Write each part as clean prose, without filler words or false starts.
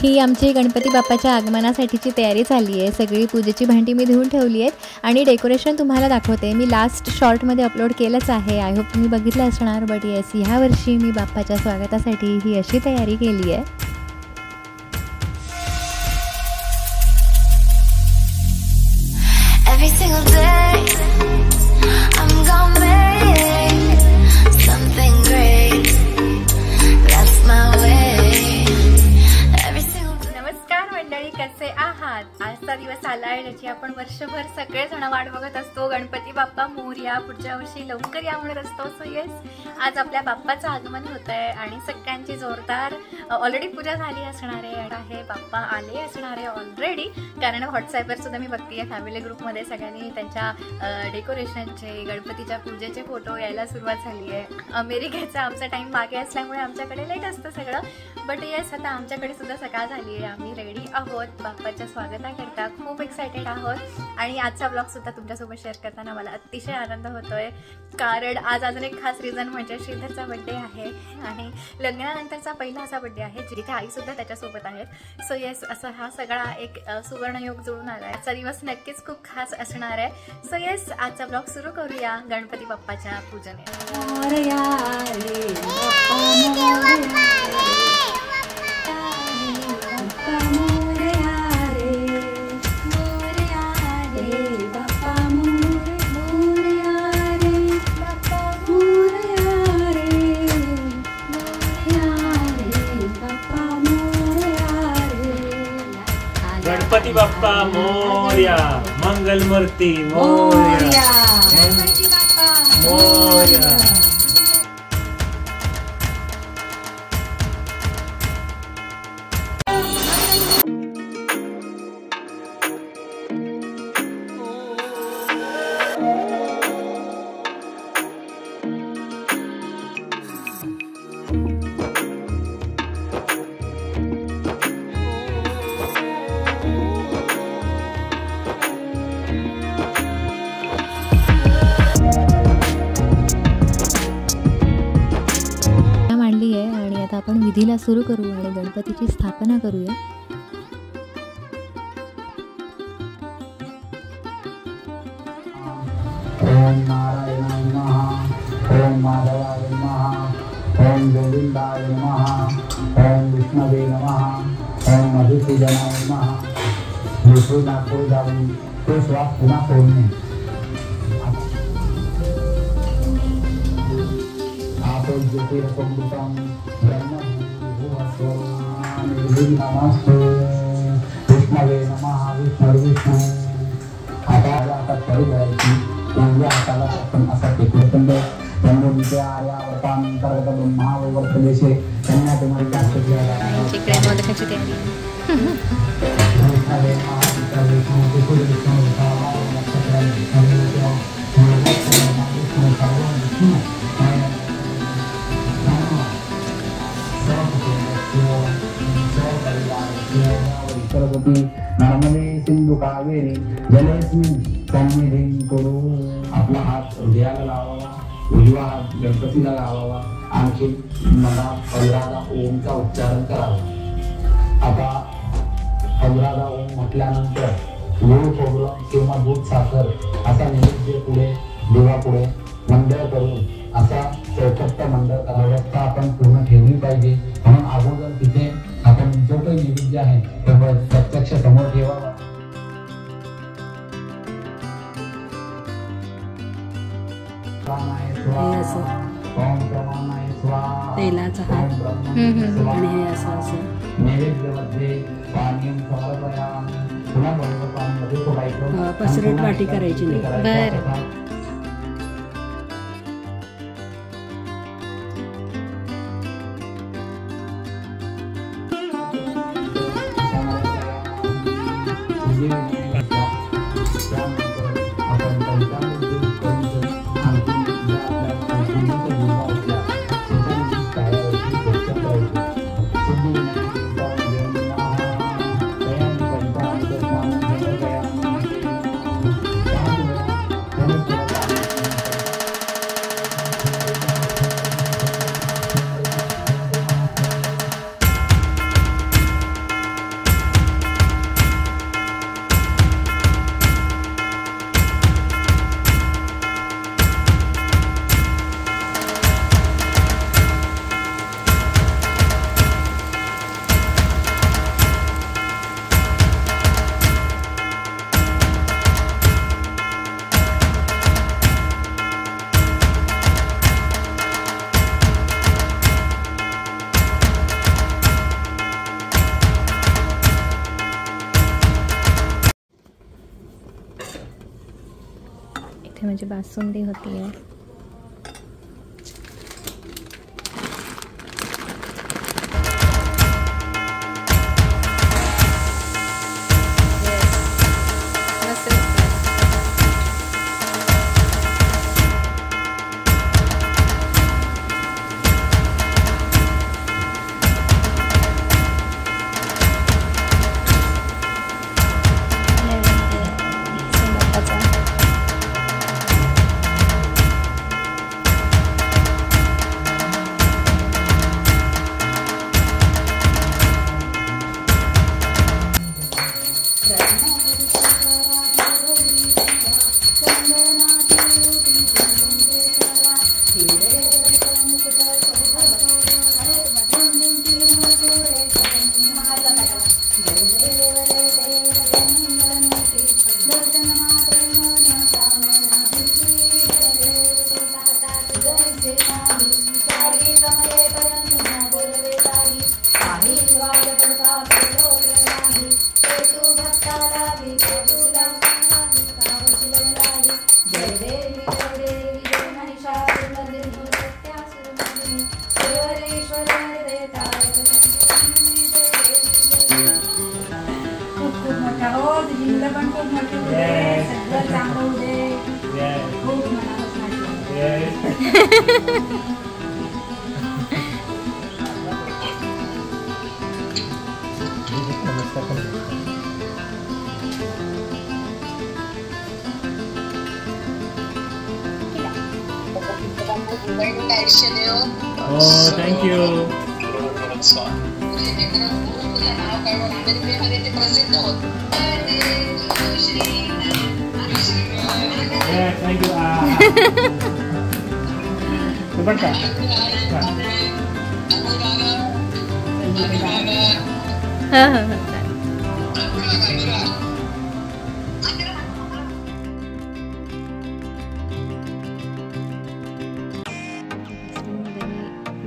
ही आमची गणपती बाप्पाच्या आगमनासाठीची तयारी झाली आहे। सगळी पूजेची भांडी मी धुवून ठेवली आहेत आणि डेकोरेशन तुम्हाला दाखवते। मी लास्ट शॉर्टमध्ये अपलोड केलंच आहे, आय होप तुम्ही बघितलं असणार। बट येस, ह्या वर्षी मी बाप्पाच्या स्वागतासाठी ही अशी तयारी केली आहे। Every single day I'm gonna make something great. That's my way. Every single नमस्कार मंडळी, कसे आहात? आजचा दिवस आला आहे ज्याची आपण वर्षभर सगळेजण वाट बघत असतो। गणपती बाप्पा मोरया, पुढच्या वर्षी लवकर या म्हणत असतो। सो येस, आज आपल्या बाप्पाचं आगमन होत आहे आणि सगळ्यांची जोरदार ऑलरेडी पूजा झाली असणार आहे। बाप्पा आले असणार आहे ऑलरेडी, कारण व्हॉट्सॲपवर सुद्धा मी बघते फॅमिली ग्रुपमध्ये सगळ्यांनी त्यांच्या डेकोरेशनचे, गणपतीच्या पूजेचे फोटो यायला सुरुवात झाली आहे। अमेरिकेचा आमचा टाइम मागे असल्यामुळे आमच्याकडे लेट असतं सगळं, बट येस आता आमच्याकडे सुद्धा सकाळ झाली आहे। आम्ही रेडी आहोत बाप्पाच्या स्वागताकरता, खूप एक्सायटेड आहोत आणि आजचा ब्लॉग सुद्धा तुमच्यासोबत शेअर करताना मला अतिशय आनंद होतोय, कारण आज अजून एक खास रिझन म्हणजे श्रीधरचा बड्डे आहे आणि लग्नानंतरचा पहिला असा बड्डे आहे जिथे आई सुद्धा त्याच्यासोबत आहेत। सो येस, असा हा सगळा एक सुवर्णयोग जुळून आला आहे। आजचा दिवस नक्कीच खूप खास असणार आहे। सो येस, आजचा ब्लॉग सुरू करूया गणपती बाप्पाच्या पूजने। मोरया रे बाप्पा गणपती बाप्पा मोरया, मंगलमूर्ती मोरया, गणपती बाप्पा मोरया। आता आपण विधीला सुरू करू आणि गणपतीची स्थापना करूया। ओम नारायणाय नमः, ओम माधवाय नमः, ओम गोविंदाय नमः, ओम विष्णवे नमः, ओम मधुसूदनाय नमः। विष्णू नागपूर जाऊन तो श्वास पुन्हा सोडणे। आपण ज्योतिरसमृतं नमस्ते विष्णवे नमः, विष्णु आता चालू करायची। उजव्या हाताला आपण असा टेकवंद चंद्रविद्या आर्यावर्तांतर्गत ब्रह्मावर्तदेशे कन्याकुमारी जास्त इकडे मोदकाची तयारी। विष्णवे नमः, विष्णु सरस्वती नर्मदे सिंधु कावेरी जलेस्मिन् सन्निधिं कुरु। आपला हात हृदयाला लावावा, उजवा हात गणपतीला लावावा, आणखी मनात 15दा ओमचा उच्चारण करावा। आता 15दा ओम म्हटल्यानंतर गूळ खोबरं किंवा दूध साखर असा नैवेद्य पुढे, देवा पुढे मंडळ करून असा चौकट्ट मंडळ करावा। आपण पूर्ण ठेवली पाहिजे, म्हणून अगोदर तिथे आपण जो काही नैवेद्य आहे तो प्रत्यक्ष समोर ठेवावा। तेलाचा हात आणि हे असं नैवेद्यामध्ये पाणी पुन्हा बरोबर पाण्यामध्ये सोडायचं, पसरट वाटी करायची नाही। बरं, माझी बासुंदी होती आहे. Oh, thank you. Yeah, thank you. Sebentar.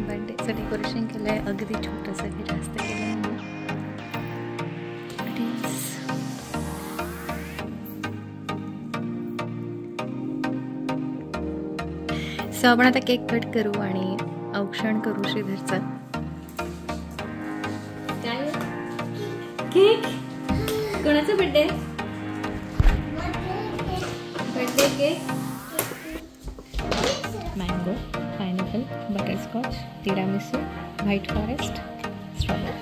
बर्थडेचं डेकोरेशन केलंय, अगदी छोटंसं, काही जास्त केलं नाही. सो आपण आता केक कट करू आणि औक्षण करू श्रीधरचं. काय केक? कोणाचा birthday? Birthday cake. Mango, pineapple, butterscotch, tiramisu, white forest, strawberry.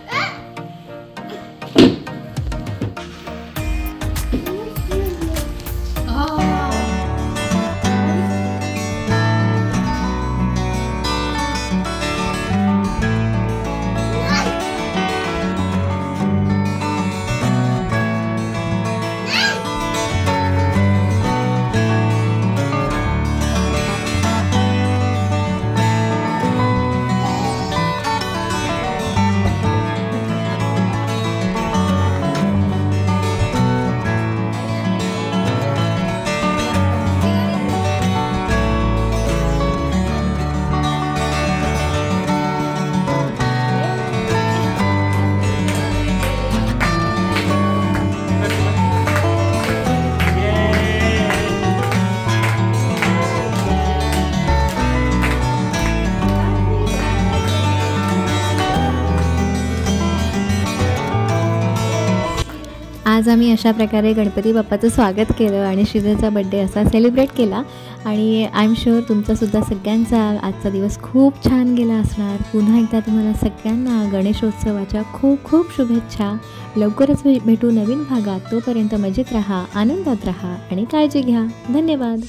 आज आम्ही अशा प्रकारे गणपती बाप्पाचं स्वागत केलं आणि श्रीधरचा बड्डे असा सेलिब्रेट केला. आणि आय एम शुअर तुमचासुद्धा सगळ्यांचा आजचा दिवस खूप छान गेला असणार. पुन्हा एकदा तुम्हाला सगळ्यांना गणेशोत्सवाच्या खूप खूप शुभेच्छा. लवकरच भेटू नवीन भागात. तोपर्यंत मजेत राहा, आनंदात राहा आणि काळजी घ्या. धन्यवाद.